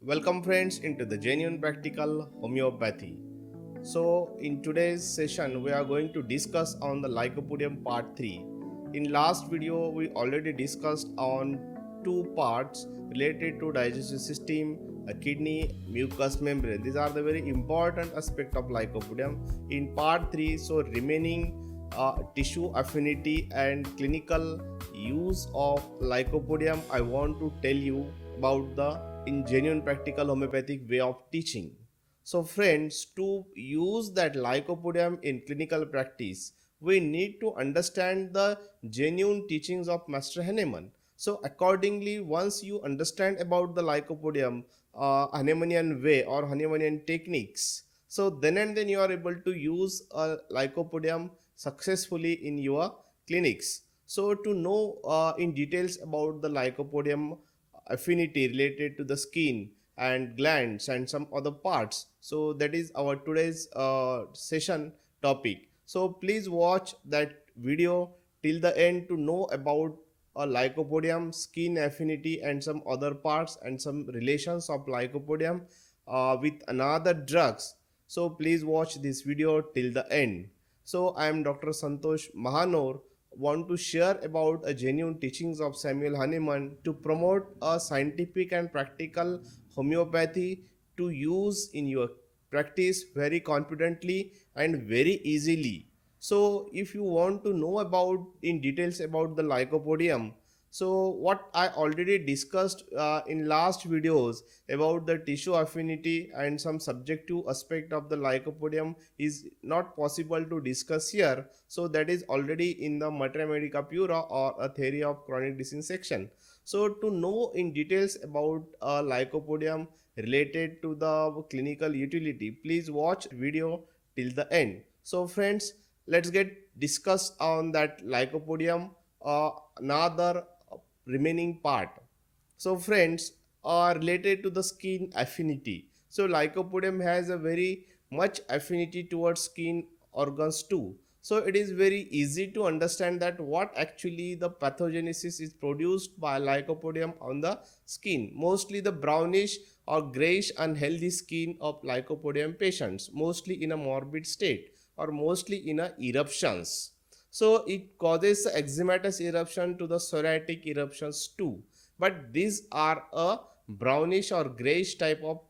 Welcome friends into the Genuine Practical Homeopathy. So in today's session we are going to discuss on the Lycopodium part 3. In last video we already discussed on two parts related to digestive system, a kidney, mucous membrane. These are the very important aspect of Lycopodium. In part 3, so remaining tissue affinity and clinical use of Lycopodium, I want to tell you about the in genuine practical homeopathic way of teaching. So, friends, to use that Lycopodium in clinical practice, we need to understand the genuine teachings of Master Hahnemann. So, accordingly, once you understand about the Lycopodium, Hahnemannian way or Hahnemannian techniques, so then and then you are able to use a Lycopodium successfully in your clinics. So, to know in details about the Lycopodium affinity related to the skin and glands and some other parts, so that is our today's session topic. So please watch that video till the end to know about a Lycopodium, skin affinity and some other parts and some relations of Lycopodium with another drugs. So please watch this video till the end. So I am Dr. Santosh Mahanor, want to share about a genuine teachings of Samuel Hahnemann to promote a scientific and practical homeopathy to use in your practice very confidently and very easily. So if you want to know about in details about the Lycopodium, so what I already discussed in last videos about the tissue affinity and some subjective aspect of the Lycopodium is not possible to discuss here. So that is already in the Materia Medica Pura or a theory of chronic disease section. So to know in details about Lycopodium related to the clinical utility, please watch video till the end. So friends, let's get discuss on that Lycopodium, another remaining part. So friends, are related to the skin affinity. So Lycopodium has a very much affinity towards skin organs too. So it is very easy to understand that what actually the pathogenesis is produced by Lycopodium on the skin. Mostly the brownish or grayish unhealthy skin of Lycopodium patients, mostly in a morbid state or mostly in a eruptions. So it causes eczematous eruption to the psoriatic eruptions too. But these are a brownish or grayish type of,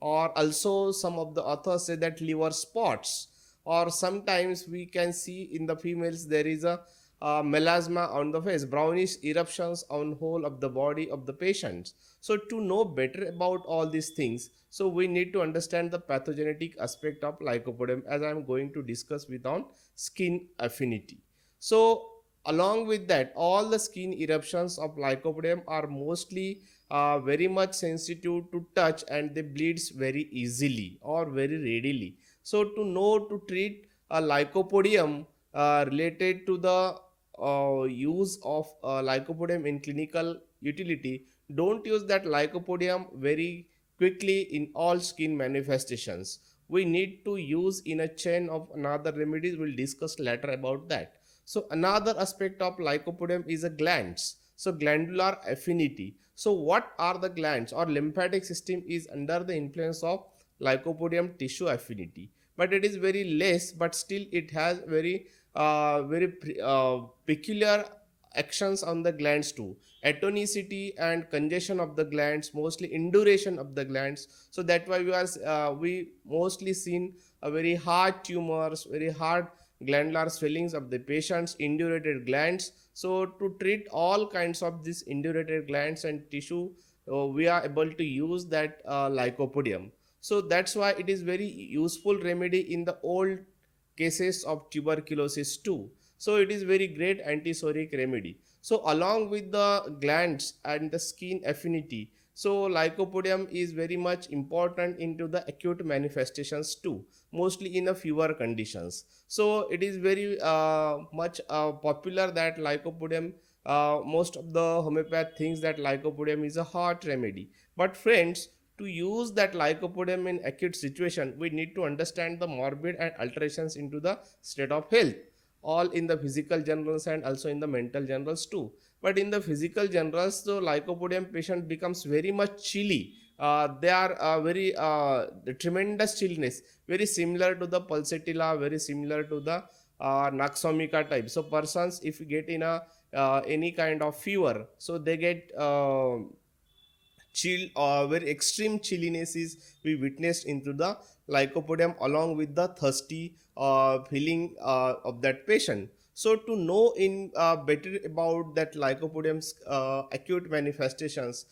or also some of the authors say that liver spots, or sometimes we can see in the females there is a melasma on the face, brownish eruptions on whole of the body of the patients. So to know better about all these things, so we need to understand the pathogenetic aspect of Lycopodium, as I am going to discuss with on skin affinity. So along with that, all the skin eruptions of Lycopodium are mostly very much sensitive to touch and they bleeds very easily or very readily. So to know to treat a Lycopodium related to the use of Lycopodium in clinical utility, don't use that Lycopodium very quickly in all skin manifestations. We need to use in a chain of another remedies. We'll discuss later about that. So another aspect of Lycopodium is a glands. So glandular affinity. So what are the glands or lymphatic system is under the influence of Lycopodium tissue affinity, but it is very less, but still it has very peculiar actions on the glands too. Atonicity and congestion of the glands, mostly induration of the glands. So that why we mostly seen a very hard tumors, very hard glandular swellings of the patients, indurated glands. So to treat all kinds of these indurated glands and tissue, we are able to use that Lycopodium. So that's why it is very useful remedy in the old cases of tuberculosis too. So it is very great antisoric remedy. So along with the glands and the skin affinity, so Lycopodium is very much important into the acute manifestations too, mostly in a fever conditions. So it is very much popular that Lycopodium, most of the homeopath thinks that Lycopodium is a heart remedy. But friends, to use that Lycopodium in acute situation, we need to understand the morbid and alterations into the state of health, all in the physical generals and also in the mental generals too. But in the physical generals, the Lycopodium patient becomes very much chilly they are very tremendous chillness, very similar to the pulsatilla, very similar to the naxomica type. So persons if you get in a any kind of fever, so they get chill or very extreme chilliness is we witnessed into the lycopodium along with the thirsty feeling of that patient. So to know in better about that lycopodium's acute manifestations,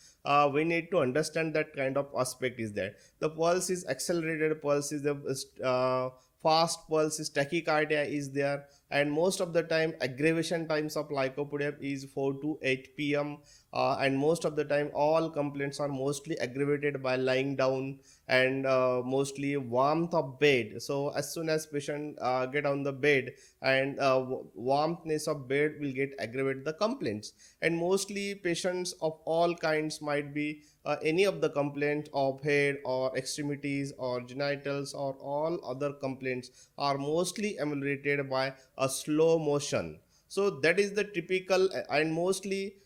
we need to understand that kind of aspect is there. The pulse is accelerated pulse is the fast pulse is tachycardia is there, and most of the time aggravation times of lycopodium is 4 to 8 p.m. And most of the time all complaints are mostly aggravated by lying down and mostly warmth of bed. So as soon as patient get on the bed and warmthness of bed will get aggravate the complaints, and mostly patients of all kinds might be any of the complaint of head or extremities or genitals or all other complaints are mostly ameliorated by a slow motion. So that is the typical and mostly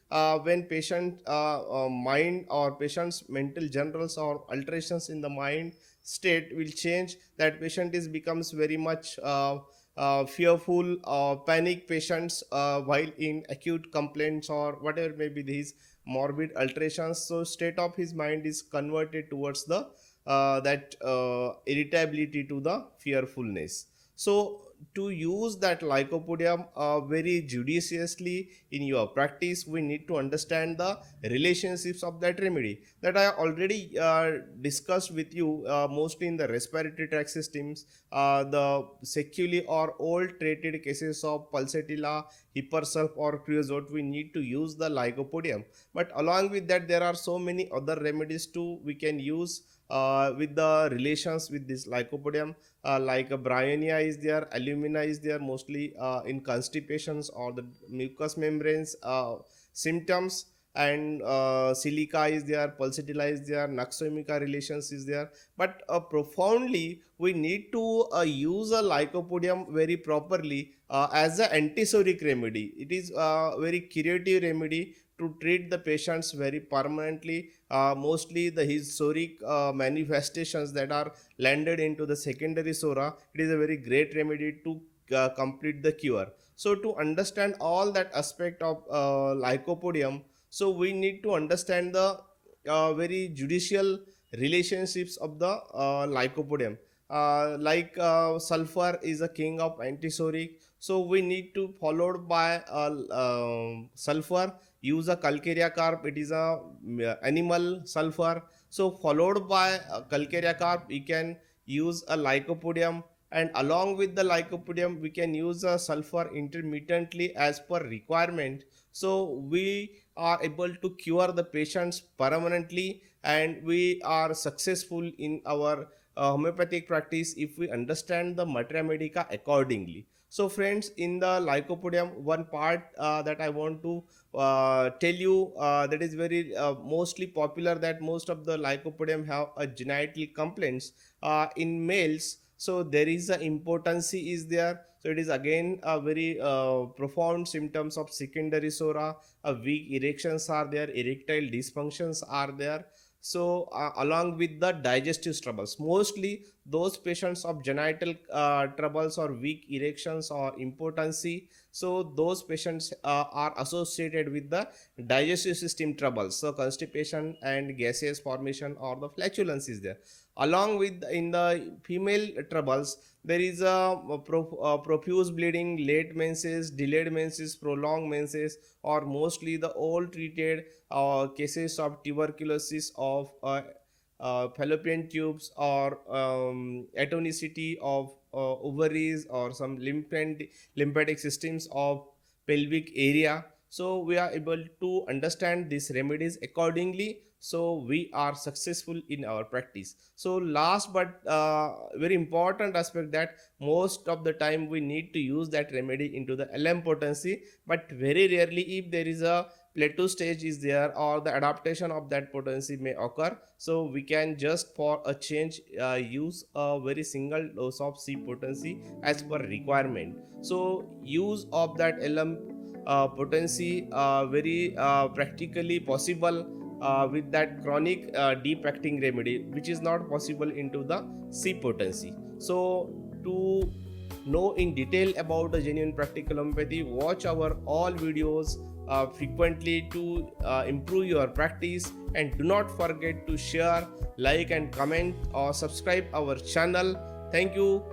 when patient mind or patient's mental generals or alterations in the mind state will change, that patient is becomes very much fearful panic patients while in acute complaints or whatever may be these morbid alterations. So state of his mind is converted towards the that irritability to the fearfulness. So to use that lycopodium very judiciously in your practice, we need to understand the relationships of that remedy that I already discussed with you, mostly in the respiratory tract systems, the seculi or old treated cases of pulsatilla, hippersulf or creosote, we need to use the lycopodium. But along with that, there are so many other remedies too we can use with the relations with this lycopodium, like bryonia is there, alumina is there, mostly in constipations or the mucous membranes symptoms, and silica is there, pulsatilla is there, naxomica relations is there. But profoundly we need to use a lycopodium very properly as an antisoric remedy. It is a very curative remedy to treat the patients very permanently, mostly the his soric manifestations that are landed into the secondary sora. It is a very great remedy to complete the cure. So to understand all that aspect of lycopodium, so we need to understand the very judicial relationships of the lycopodium. Like sulfur is a king of antisoric, so we need to followed by sulfur use a calcarea carp, it is a animal sulfur. So followed by calcarea carp we can use a lycopodium, and along with the lycopodium we can use a sulfur intermittently as per requirement. So we are able to cure the patients permanently, and we are successful in our homeopathic practice if we understand the materia medica accordingly. So friends, in the lycopodium, one part that I want to tell you that is very mostly popular, that most of the lycopodium have a genital complaints in males. So there is a impotency is there. So it is again a very profound symptoms of secondary sora. Weak erections are there, erectile dysfunctions are there. So along with the digestive troubles, mostly those patients of genital troubles or weak erections or impotency, so those patients are associated with the digestive system troubles, so constipation and gaseous formation or the flatulence is there. Along with in the female troubles, there is a profuse bleeding, late menses, delayed menses, prolonged menses, or mostly the old treated cases of tuberculosis of fallopian tubes or atonicity of ovaries or some lymphatic systems of pelvic area. So we are able to understand these remedies accordingly, so we are successful in our practice. So last but very important aspect, that most of the time we need to use that remedy into the LM potency, but very rarely if there is a plateau stage is there or the adaptation of that potency may occur, so we can just for a change use a very single dose of C potency as per requirement. So use of that LM potency very practically possible with that chronic deep acting remedy, which is not possible into the C potency. So to know in detail about the genuine practical homeopathy, watch our all videos frequently to improve your practice, and do not forget to share, like and comment or subscribe our channel. Thank you.